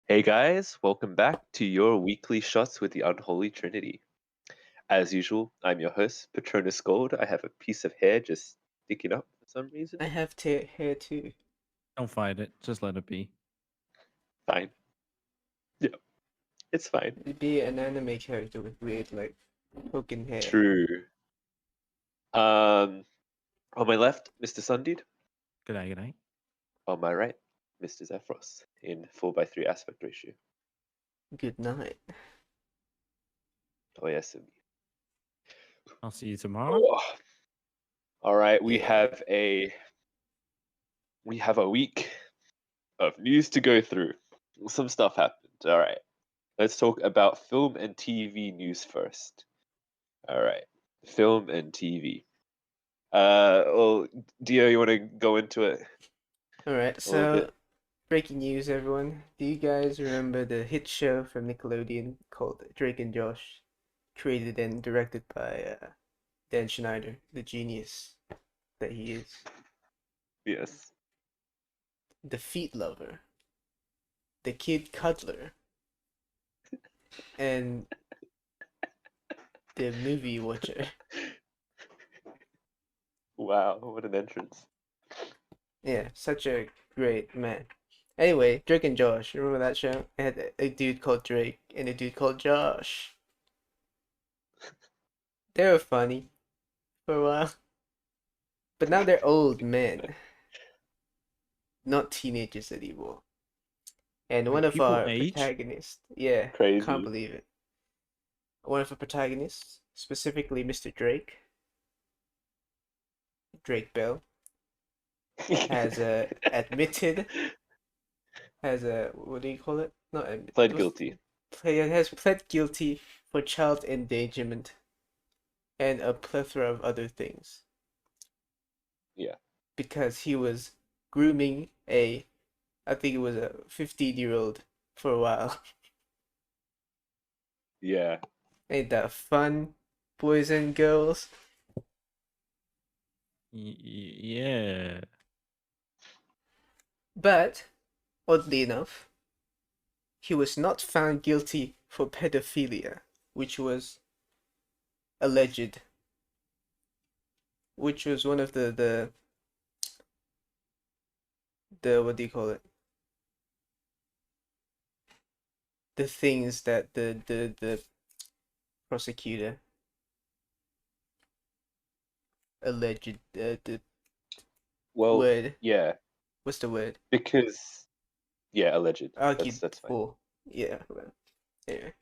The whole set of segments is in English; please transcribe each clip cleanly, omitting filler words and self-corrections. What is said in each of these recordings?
Hey guys, welcome back to your weekly shots with the Unholy Trinity. As usual, I'm your host, Patronus Gold. I have a piece of hair just sticking up for some reason. I have hair too. Don't fight it. Just let it be. Fine. Yeah, it's fine. It'd be an anime character with weird, poking hair. True. On my left, Mr. Sundeed. G'day, g'day. On my right, Mr. Zephyros in 4:3 aspect ratio. Good night. Oh yes. I'll see you tomorrow. Oh. All right, we Yeah. have a week of news to go through. Some stuff happened. All right. Let's talk about film and TV news first. All right, film and TV. Well, Dio, you want to go into it Alright, a little so bit? breaking news, everyone. Do you guys remember the hit show from Nickelodeon called Drake and Josh? Created and directed by Dan Schneider, the genius that he is. Yes. The Feet Lover. The Kid Cuddler. And the Movie Watcher. Wow, what an entrance. Yeah, such a great man. Anyway, Drake and Josh. Remember that show? It had a dude called Drake and a dude called Josh. They were funny for a while. But now they're old men. Not teenagers anymore. And one of People our age? protagonists, yeah, Crazy. can't believe it. One of our protagonists, specifically Mr. Drake, Drake Bell, has admitted, what do you call it? Not admit, Pled guilty. has pled guilty for child endangerment and a plethora of other things. Yeah. Because he was grooming I think it was a 15-year-old for a while. Yeah. Ain't that fun, boys and girls? Yeah. But, oddly enough, he was not found guilty for pedophilia, which was alleged. Which was one of the what do you call it? The things that the prosecutor alleged the Well, word. yeah, What's the word? because alleged. Argued That's fine. for. Yeah. Well, anyway.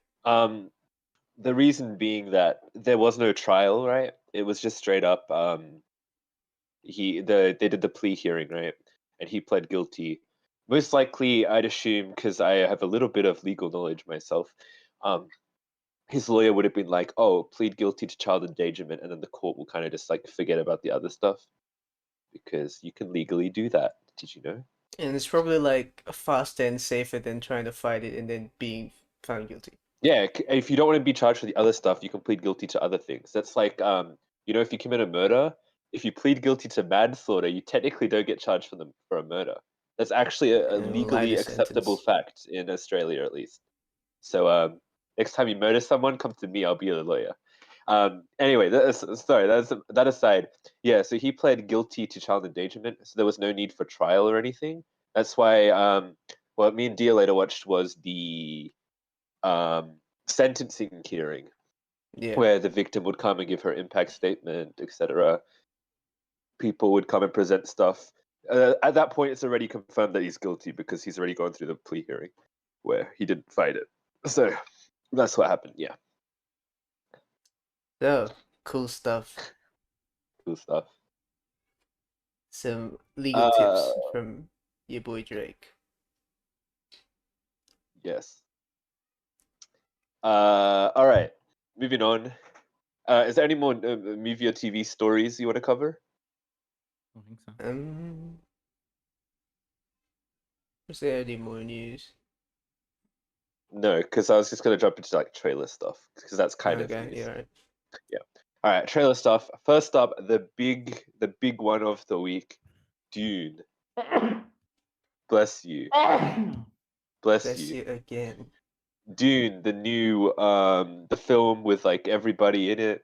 The reason being that there was no trial, right? It was just straight up. They did the plea hearing, right? And he pled guilty. Most likely, I'd assume, because I have a little bit of legal knowledge myself, his lawyer would have been like, "Oh, plead guilty to child endangerment," and then the court will kind of just like forget about the other stuff because you can legally do that. Did you know? And it's probably like faster and safer than trying to fight it and then being found guilty. Yeah, if you don't want to be charged for the other stuff, you can plead guilty to other things. That's like, if you commit a murder, if you plead guilty to manslaughter, you technically don't get charged for a murder. That's actually a legally Lighter acceptable sentence. fact in Australia, at least. So, next time you murder someone, come to me. I'll be your lawyer. Anyway, that aside. Yeah, so he pled guilty to child endangerment, so there was no need for trial or anything. That's why what me and Dia later watched was the sentencing hearing, Yeah. where the victim would come and give her impact statement, etc. People would come and present stuff. At that point, it's already confirmed that he's guilty because he's already gone through the plea hearing where he didn't fight it. So that's what happened. Yeah, So, cool stuff. cool stuff. Some legal tips from your boy Drake. Yes. All right. Moving on. Is there any more movie or TV stories you want to cover? I think so. Was there any more news? No, because I was just gonna jump into like trailer stuff because that's kind of Okay, news. yeah, right. Yeah. All right, trailer stuff. First up, the big one of the week, Dune. Bless you. Bless you again. Dune, the new the film with like everybody in it.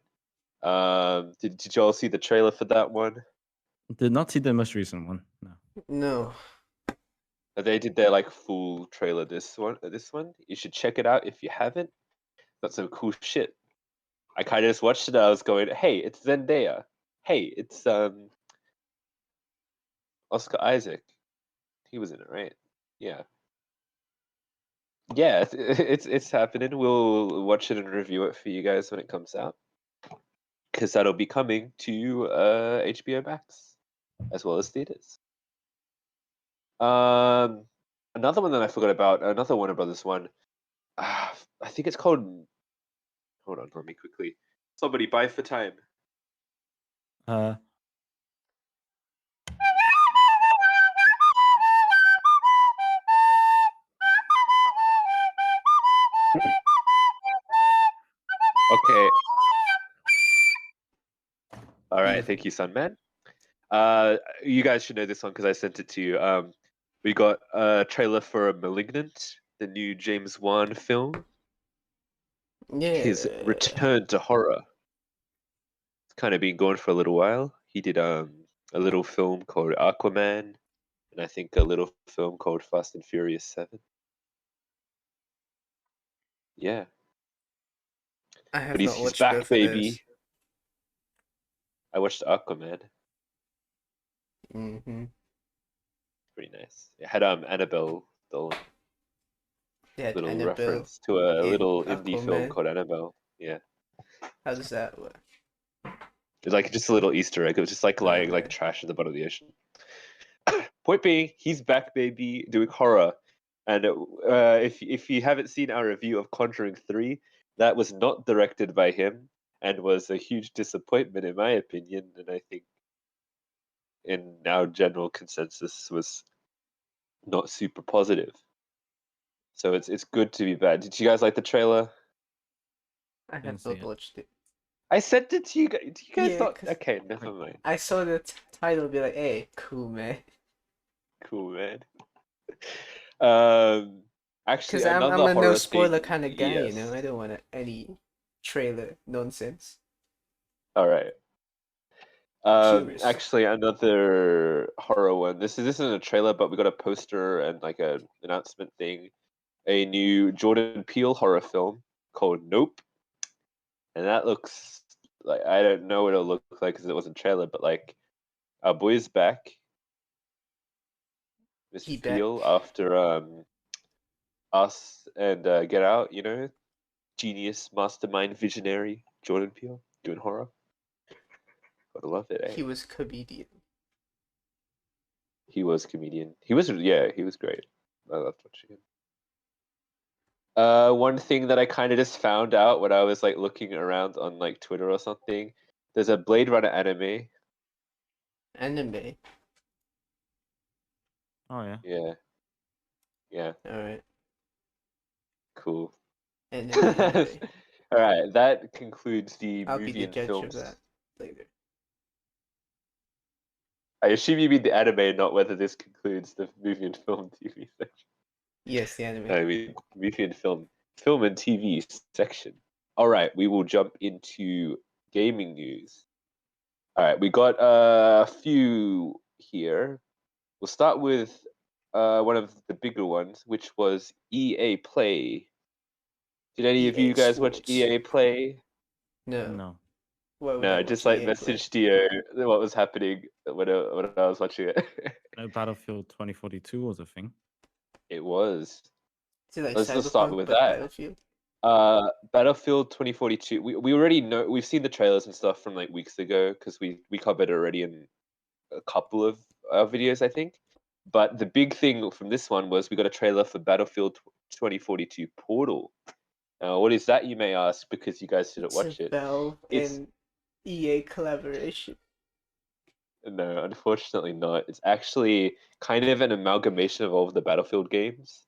Did y'all see the trailer for that one? Did not see the most recent one. No. No. They did their like full trailer. This one, you should check it out if you haven't. That's some cool shit. I kind of just watched it. I was going, "Hey, it's Zendaya. Hey, it's Oscar Isaac. He was in it, right? Yeah, yeah. It's happening. We'll watch it and review it for you guys when it comes out, because that'll be coming to HBO Max as well as theaters. Another one that I forgot about. Another Warner Brothers one. I think it's called. Hold on, let me quickly. Somebody buy for time. Okay. All right. Thank you, Sunman. You guys should know this one because I sent it to you. We got a trailer for Malignant, the new James Wan film. Yeah. His return to horror. It's kind of been going for a little while. He did a little film called Aquaman, and I think a little film called Fast and Furious 7. Yeah. I have But not he's watched back, both of baby. those. I watched Aquaman. Mm-hmm. Pretty nice. It had Annabelle Doll. Yeah, Little Annabelle reference to a in little indie film Aquaman. called Annabelle. Yeah. How does that work? It's like just a little Easter egg. It was just like lying like Okay. trash at the bottom of the ocean. Point being, he's back, baby, doing horror. And if you haven't seen our review of Conjuring 3, that was not directed by him and was a huge disappointment in my opinion. And I think in our general consensus was not super positive. So it's good to be bad. Did you guys like the trailer? I Didn't have see not it. watched it. I sent it to you guys. Do you guys Yeah, not? 'cause Okay, never mind. I saw the title be like, hey, cool, man. Cool, man. Actually, Because I'm another a horror no spoiler thing. kind of guy, Yes. you know? I don't want any trailer nonsense. All right. Curious. Actually, another horror one. This isn't a trailer, but we got a poster and like an announcement thing. A new Jordan Peele horror film called Nope, and that looks like I don't know what it'll look like because it wasn't a trailer, but like our boy's back. He Mr. back. Peele after Us and Get Out, you know, genius, mastermind, visionary Jordan Peele doing horror. Gotta love it. Eh? He was comedian. He was comedian. He was great. I loved watching him. One thing that I kind of just found out when I was like looking around on like Twitter or something, there's a Blade Runner anime. Anime. Oh yeah. Yeah. Yeah. Alright. Cool. Anime. All right, that concludes the I'll be movie the and judge of films. that later. I assume you mean the anime, not whether this concludes the movie and film TV section. Yes, the anime. I mean, movie and film and TV section. All right, we will jump into gaming news. All right, we got a few here. We'll start with one of the bigger ones, which was EA Play. Did any of EA you guys watch Sports. EA Play? No. No. Why would I No, watch just like EA Play? messaged Dio what was happening when I was watching it. No, Battlefield 2042 was a thing. It was. Is it like Let's start Cyberpunk with but that. Battlefield? Battlefield 2042. We already know, we've seen the trailers and stuff from like weeks ago because we covered it already in a couple of our videos, I think. But the big thing from this one was we got a trailer for Battlefield 2042 Portal. What is that, you may ask, because you guys didn't watch it. Valve It's and EA collaboration. No, unfortunately not. It's actually kind of an amalgamation of all of the Battlefield games.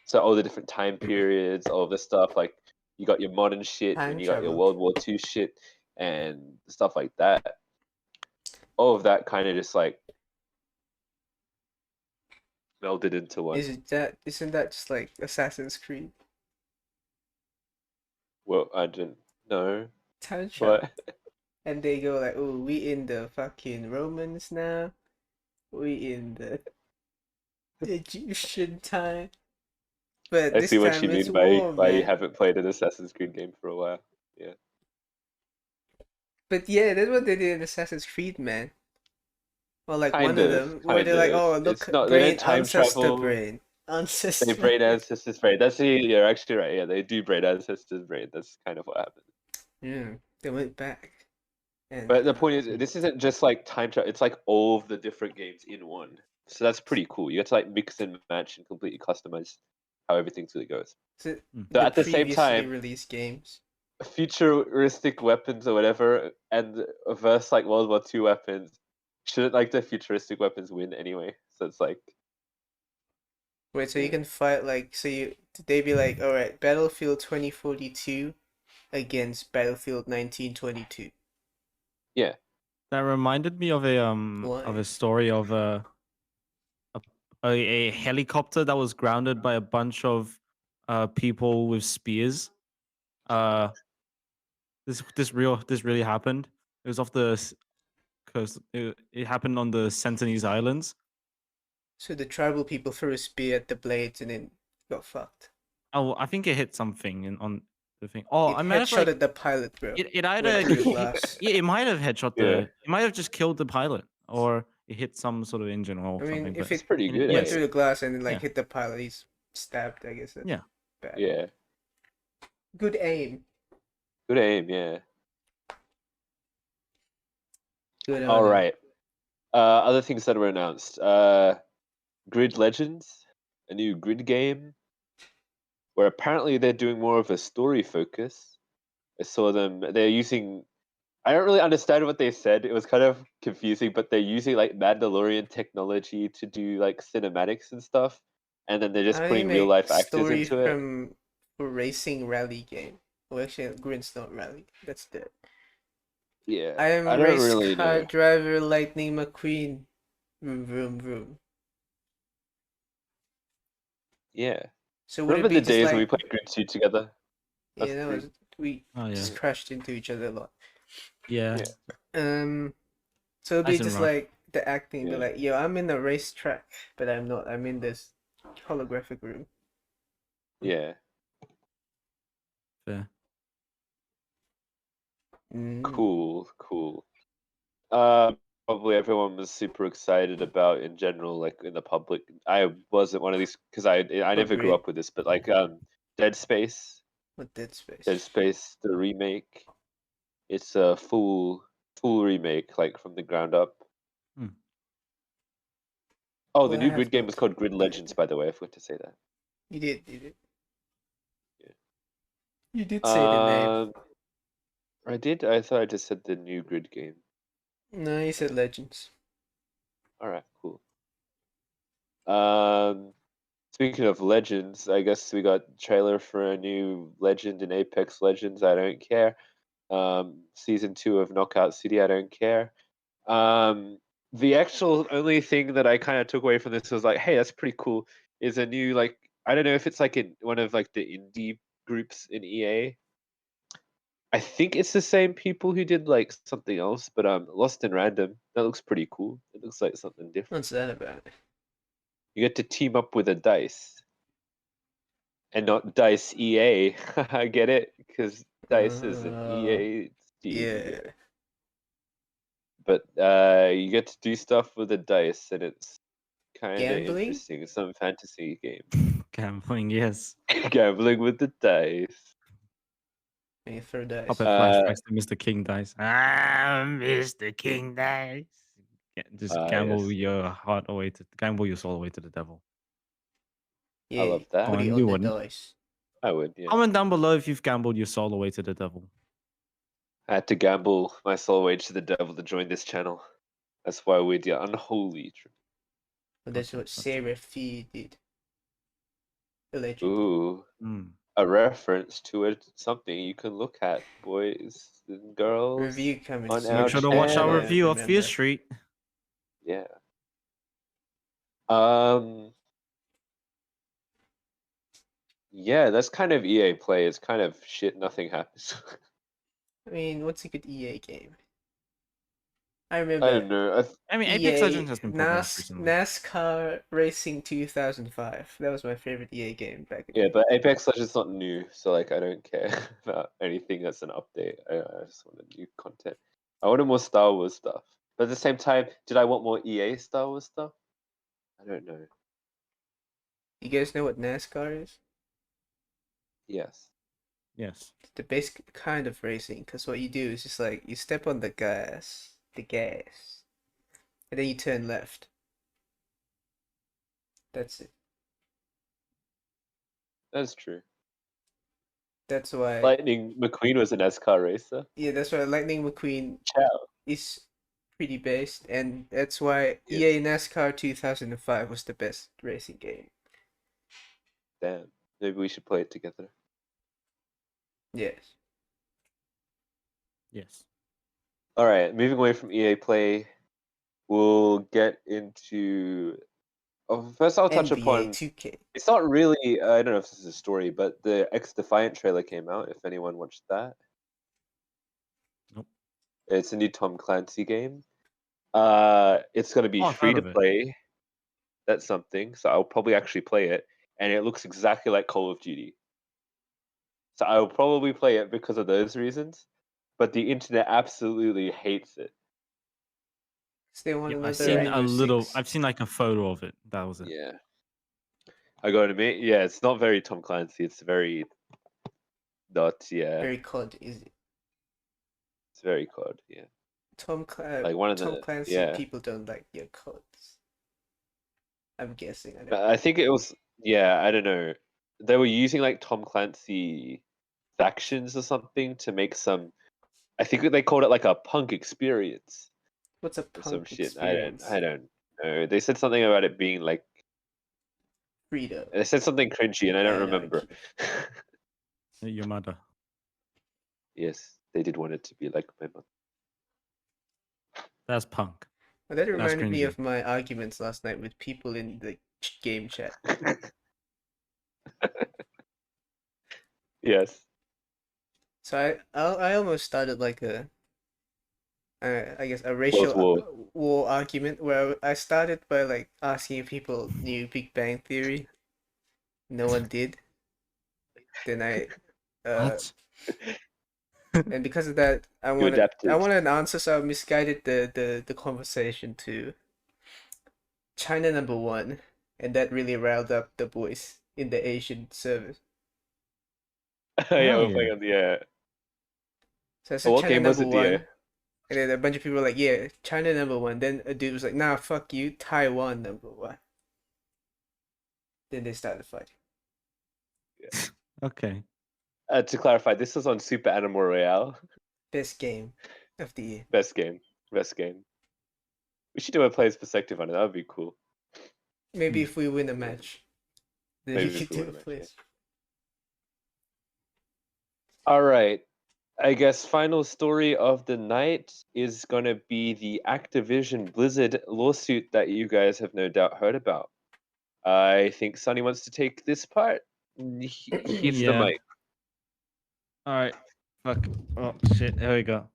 So all the different time periods, all of this stuff, like you got your modern shit Time and you got your travel. World War II shit and stuff like that. All of that kind of just like melded into one. Isn't that just like Assassin's Creed? Well, I didn't know. Time What? travel. And they go like, oh, we in the fucking Romans now. We in the Egyptian time. But I this see what time you it's mean by war, why you man. haven't played an Assassin's Creed game for a while. Yeah. But yeah, that's what they did in Assassin's Creed, man. Well, like one Kind of of, them where kind they're like, of. oh, It's look, not. They brain, don't time ancestor travel. brain, They ancestor. braid ancestors brain. That's you're actually right. Yeah, they do braid ancestors brain. That's kind of what happened. Yeah, they went back. And But the point is, this isn't just like time travel. It's like all of the different games in one. So that's pretty cool. You get to like mix and match and completely customize how everything really goes. so So the at the same previously time, released games. futuristic weapons or whatever, and versus like World War II weapons, shouldn't like the futuristic weapons win anyway? So it's like, Wait, so you yeah. can fight like they be like, all right, Battlefield 2042 against Battlefield 1922. Yeah. That reminded me of a Why? story of a helicopter that was grounded by a bunch of people with spears. Uh, this really happened. It was off the coast. It happened on the Sentinels Islands. So the tribal people threw a spear at the blades and then got fucked. Oh, I think it hit something on the thing. Oh, It I might have like headshotted the pilot, bro. it Went either through the glass. yeah, it might have headshot Yeah. it might have just killed the pilot, or it hit some sort of engine or I mean, something. if But It's it pretty good, went eh? through the glass and then like Yeah. hit the pilot, he's stabbed. I guess that's Yeah. bad. Yeah. Good aim. Good aim, yeah. Good on All him. right. Other things that were announced. Grid Legends, a new grid game, where apparently they're doing more of a story focus. I saw them. They're using. I don't really understand what they said. It was kind of confusing, but they're using like Mandalorian technology to do like cinematics and stuff, and then they're just How do you putting real make life actors story into it. from a racing rally game? Well, actually, Grid's not rally. That's dead. Yeah, I am I don't race really car know. driver Lightning McQueen. Vroom vroom vroom. Yeah, So would remember it be the just days when we like played Grid 2 together? yeah, Us that three. was we Oh yeah. just crashed into each other a lot. Yeah. Yeah. So it'd be Nice and just rough. like the acting, be Yeah. like, yo, I'm in a racetrack, but I'm not. I'm in this holographic room. Yeah. Fair. Cool. Probably everyone was super excited about in general, like in the public. I wasn't one of these because I never grew Agreed. up with this, but like Dead Space, With Dead Space. the remake. It's a full remake, like from the ground up. Hmm. Oh, Well, the I new have Grid game not is called Grid played Legends, it. by the way. I forgot to say that. You did. Yeah. You did say the name. I did. I thought I just said the new Grid game. No, you said Legends. All right, cool. Speaking of Legends, I guess we got trailer for a new Legend in Apex Legends. I don't care. Season 2 of Knockout City. I don't care. The actual only thing that I kind of took away from this was like, hey, that's pretty cool. Is a new like I don't know if it's like in one of like the indie groups in EA. I think it's the same people who did like something else, but Lost in Random. That looks pretty cool. It looks like something different. What's that about? You get to team up with a dice, and not Dice EA. I get it because Dice is an EA studio. Yeah. But you get to do stuff with the dice, and it's kind of Gambling? interesting. It's some fantasy game. Gambling, yes. Gambling with the dice. When you throw dice. Puppet flashbacks to Mr. King dice. Ah, Mr. King dice. Just gamble Yes. your heart away gamble your soul away to the devil. Yeah, I love that. put it You on the wouldn't. dice. I would, yeah. Comment down below if you've gambled your soul away to the devil. I had to gamble my soul wage to the devil to join this channel. That's why we're the Unholy Trinity. But that's what Sarah Fee did. Allegedly. Ooh, Mm. a reference to it, something you can look at, boys and girls. Review coming on soon. our Make sure to watch our channel. review of Fear Remember. Street. Yeah. Yeah, that's kind of EA play. It's kind of shit. Nothing happens. I mean, what's a good EA game? I I remember don't know. I mean, Apex EA Legends has been popping up recently. NASCAR Racing 2005. That was my favorite EA game back in Yeah, the day. but Apex Legends not new, so like I don't care about anything that's an update. I just want a new content. I wanted more Star Wars stuff, but at the same time, did I want more EA Star Wars stuff? I don't know. You guys know what NASCAR is? Yes. Yes. It's the basic kind of racing, because what you do is just like you step on the gas, and then you turn left. That's it. That's true. That's why, Lightning McQueen was an NASCAR racer. yeah, that's why Lightning McQueen Ciao. is pretty based, and that's why Yes. EA NASCAR 2005 was the best racing game. Damn. Maybe we should play it together. Yes. Yes. All right. Moving away from EA Play, we'll get into. Oh, first, I'll touch NBA upon. 2K. It's not really. I don't know if this is a story, but the X Defiant trailer came out. If anyone watched that, Nope. it's a new Tom Clancy game. It's going to be Oh, I've free heard to of it. play. That's something. So I'll probably actually play it, and it looks exactly like Call of Duty. So I will probably play it because of those reasons. But the internet absolutely hates it. They want Yeah, I've another seen Rainbow a little. Six. I've seen like a photo of it. That was it. Yeah. I gotta admit, yeah, it's not very Tom Clancy. It's very not. Yeah, Very COD, is it? it's very COD. Yeah, like one of Tom the. Clancy Yeah, people don't like your CODs. I'm guessing. I don't but know. I think it was. Yeah, I don't know. They were using like Tom Clancy factions or something to make some. I think they called it like a punk experience What's a or some punk shit. experience? I don't know. They said something about it being like. Freedom. They said something cringy, and I don't remember. Anarchy. Your mother. Yes, they did want it to be like my mother. That's punk. Well, that That's reminded me cringy. of my arguments last night with people in the game chat. Yes. So I almost started like I guess a World racial War. war argument where I started by like asking if people knew Big Bang Theory. No one did. Then I What? and because of that I You adapted. wanted an answer, so I misguided the conversation to China number one, and that really riled up the boys in the Asian service. Yeah, Hell we're yeah. playing on the. So I Oh, said what China game was number it, one, and then a bunch of people were like, yeah, China number one. Then a dude was like, nah, fuck you, Taiwan number one. Then they started fighting. Okay. To clarify, this was on Super Animal Royale. Best game of the year. Best game. Best game. We should do a player's perspective on it. That would be cool. Maybe if we win a match, then Maybe we if could we do win a a match, yeah. place. All right. I guess final story of the night is going to be the Activision Blizzard lawsuit that you guys have no doubt heard about. I think Sonny wants to take this part. Here's the Yeah. mic. All right. Fuck. Oh shit. Here we go.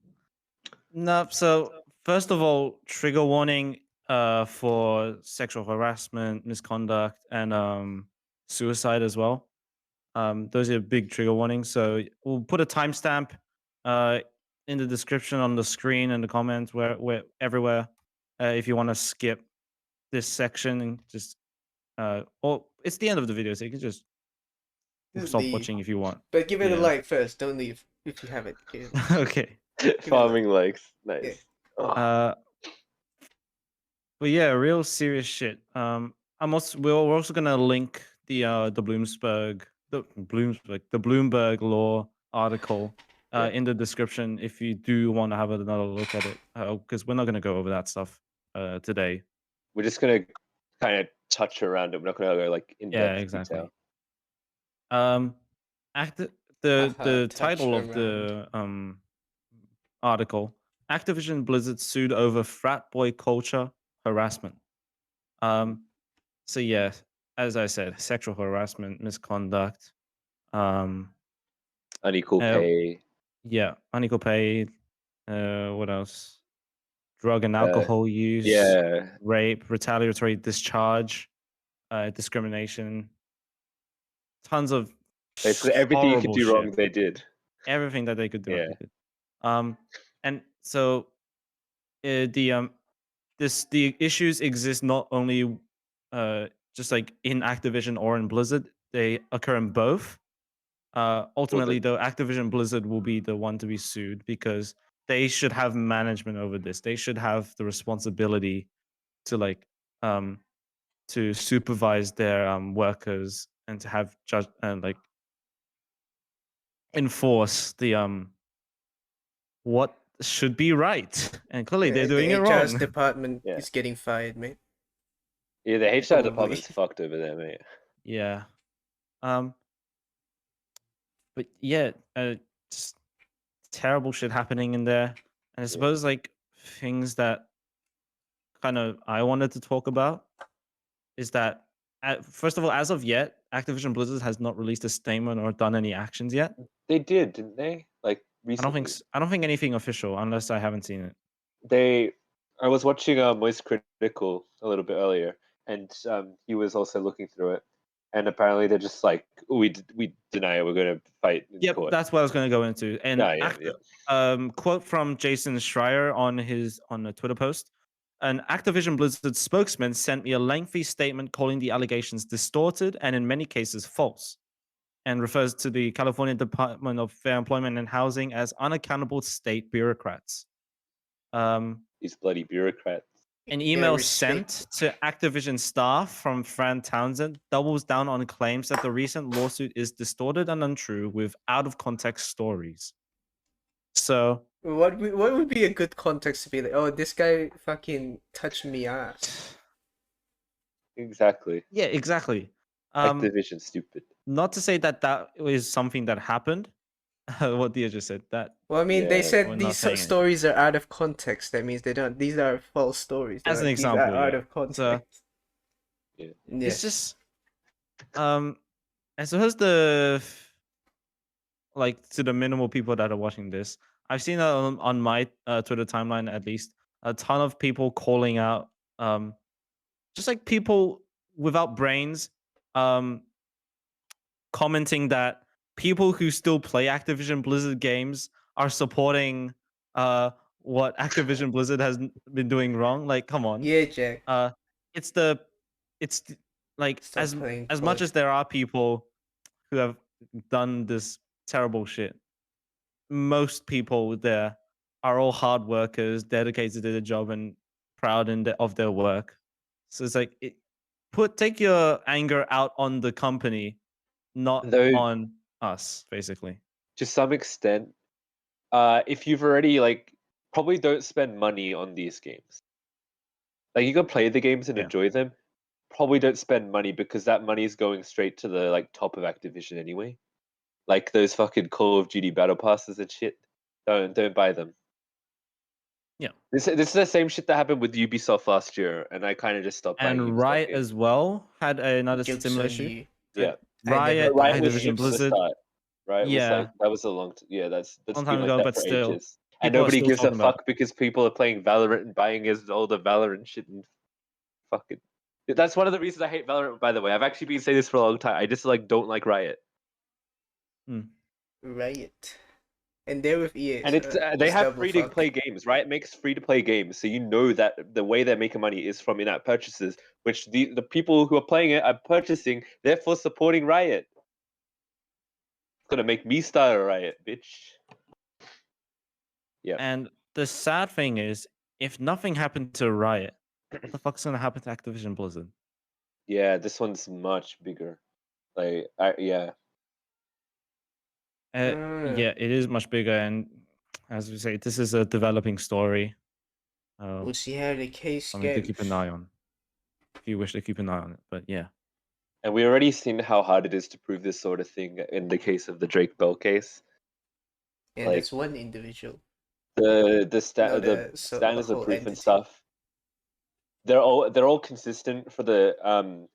No. So first of all, trigger warning. For sexual harassment, misconduct, and suicide as well. Those are big trigger warnings. So we'll put a timestamp in the description on the screen and the comments where everywhere. If you want to skip this section and just or it's the end of the video, so you can just stop Leave. watching if you want. But give it a Yeah. like first. Don't leave if you haven't. Okay. Farming likes. Nice. Yeah. Oh. But yeah, real serious shit. We're also gonna link the Bloomberg Law article Yeah. in the description if you do want to have another look at it, because we're not gonna go over that stuff today. We're just going to kind of touch around it. We're not going to go like in Yeah, depth exactly. detail. The touch title of the article: Activision Blizzard sued over frat boy culture harassment. So yeah, as I said, sexual harassment, misconduct. Unequal Uh, pay. yeah, unequal pay. What else? Drug and Uh, alcohol use, yeah, rape, retaliatory discharge, discrimination. Tons of basically everything you could horrible do shit. wrong, they did. Everything that they could do, Yeah. they did. And so the issues exist not only just like in Activision or in Blizzard, they occur in both. Ultimately, though, Activision Blizzard will be the one to be sued because they should have management over this. They should have the responsibility to to supervise their workers and to have judge and like enforce the what should be right. And clearly, they're And doing the it HR's wrong. department Yeah. is getting fired, mate. Yeah, the HR Probably. department's fucked over there, mate. Yeah. But yeah, just terrible shit happening in there. And I suppose like things that kind of I wanted to talk about is that first of all, as of yet, Activision Blizzard has not released a statement or done any actions yet. They did, didn't they? Like recently. I don't think anything official unless I haven't seen it. I was watching Moist Critical a little bit earlier, and he was also looking through it, and apparently they're just like, we deny it, we're going to fight in Yep, court. that's what I was going to go into. And quote from Jason Schreier on a Twitter post. An Activision Blizzard spokesman sent me a lengthy statement calling the allegations distorted and in many cases false, and refers to the California Department of Fair Employment and Housing as unaccountable state bureaucrats. These bloody bureaucrats. An email sent to Activision staff from Fran Townsend doubles down on claims that the recent lawsuit is distorted and untrue with out of context stories. So what would be a good context to be like, oh, this guy fucking touched me ass. Exactly. Yeah, exactly. Activision stupid. Not to say that is something that happened. What Dia just said. That. Well, I mean, they said these stories are out of context. That means they don't. These are false stories. As an example, these are out of context. It's just, I suppose to the minimal people that are watching this, I've seen on my Twitter timeline at least a ton of people calling out, just like people without brains, commenting that people who still play Activision Blizzard games are supporting what Activision Blizzard has been doing wrong. Like, come on. Yeah, Jack. It's like Stop as much as there are people who have done this terrible shit, most people there are all hard workers, dedicated to their job and proud of their work. So it's like take your anger out on the company, not on us, basically. To some extent, if you've already probably don't spend money on these games. Like you can play the games and enjoy them. Probably don't spend money because that money is going straight to the top of Activision anyway. Like those fucking Call of Duty battle passes and shit. Don't buy them. Yeah. This is the same shit that happened with Ubisoft last year, and I kind of just stopped buying. And Riot as well had another similar issue. Yeah. Riot Activision Blizzard. Right? Yeah. That was a long that's long been time ago, but for still. Ages. And nobody gives a fuck because people are playing Valorant and buying all the Valorant shit and fucking. That's one of the reasons I hate Valorant, by the way. I've actually been saying this for a long time. I just don't like Riot. Riot. And they're with EA. And it's they have free to play games. Riot makes free to play games, so you know that the way they're making money is from in-app purchases, which the people who are playing it are purchasing, therefore supporting Riot. It's gonna make me start a riot, bitch. Yeah. And the sad thing is, if nothing happened to Riot, what the fuck's gonna happen to Activision Blizzard? Yeah, this one's much bigger. Yeah, it is much bigger, and as we say, this is a developing story. We'll see how the case something goes. to keep an eye on. If you wish to keep an eye on it, but yeah. And we already seen how hard it is to prove this sort of thing in the case of the Drake Bell case. Yeah, that's one individual. The standards of proof and stuff. they're all consistent for the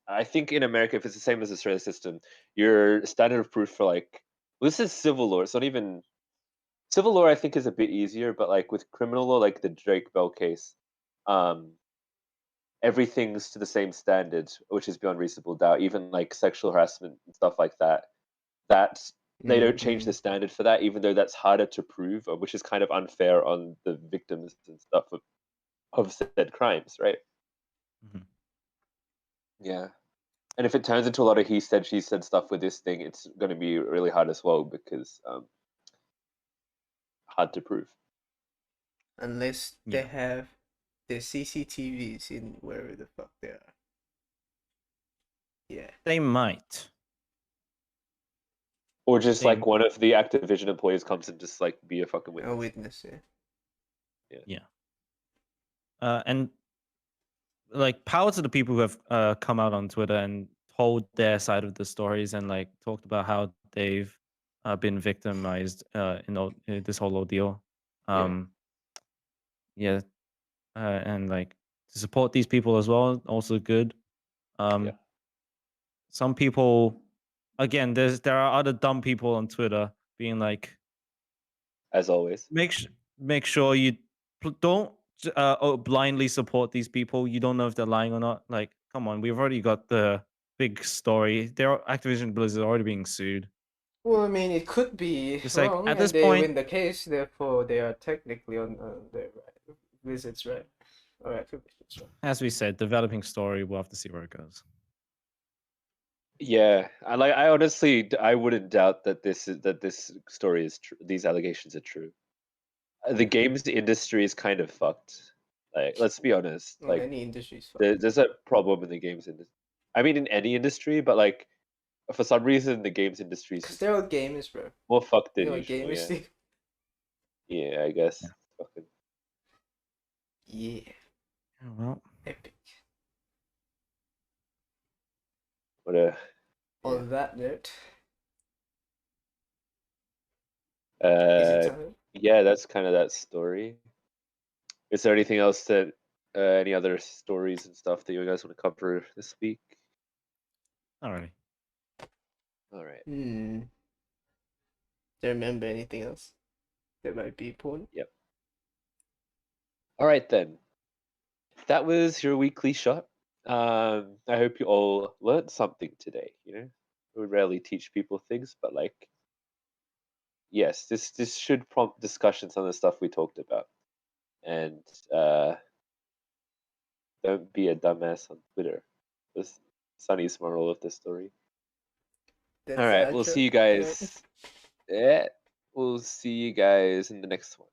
I think in America, if it's the same as the Australia system, your standard of proof for like, well, this is civil law. It's not even civil law. I think is a bit easier, but like with criminal law, like the Drake Bell case, everything's to the same standard, which is beyond reasonable doubt. Even like sexual harassment and stuff like that. That's they don't change the standard for that, even though that's harder to prove, which is kind of unfair on the victims and stuff of said crimes, right? Mhm. Yeah. And if it turns into a lot of he said, she said stuff with this thing, it's going to be really hard as well because hard to prove. Unless Yeah. they have the CCTVs in wherever the fuck they are. Yeah. They might. Or just They- like one of the Activision employees comes and just like be a fucking witness. A witness, yeah. And like power to the people who have come out on Twitter and told their side of the stories and like talked about how they've been victimized in this whole ordeal. Yeah. And like to support these people as well, also good. Yeah. Some people, again, there are other dumb people on Twitter being like, As always. make sure you don't blindly support these people. You don't know if they're lying or not. Like, come on, we've already got the big story. Activision Blizzard already being sued. Well, I mean, it could be It's like, wrong, at and this they point- win the case. Therefore, they are technically on their Blizzard's right, or Activision's right. As we said, developing story. We'll have to see where it goes. Yeah, I honestly, I wouldn't doubt that this story is true. These allegations are true. The games industry is kind of fucked. Like, let's be honest. Well, Like, any industry's fucked. there's a problem in the games industry. I mean, in any industry, but like, for some reason, the games industry is Because just they're all gamers, bro. more fucked You than know what usual. gamers Yeah. do? Yeah, I guess. Yeah. Fucking Yeah, Yeah, well, epic. what a. On that note, is it time? Yeah, that's kind of that story. Is there anything else that any other stories and stuff that you guys want to cover this week? alrighty. All right. Do you remember anything else that might be important? Yep. All right then. That was your weekly shot. I hope you all learned something today. You know, we rarely teach people things, but like, yes, this should prompt discussions on the stuff we talked about, and don't be a dumbass on Twitter. This Sunny's moral of the story. That's All the right, we'll outro. see you guys. Yeah, we'll see you guys in the next one.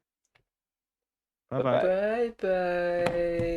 Bye bye. Bye-bye. Bye bye.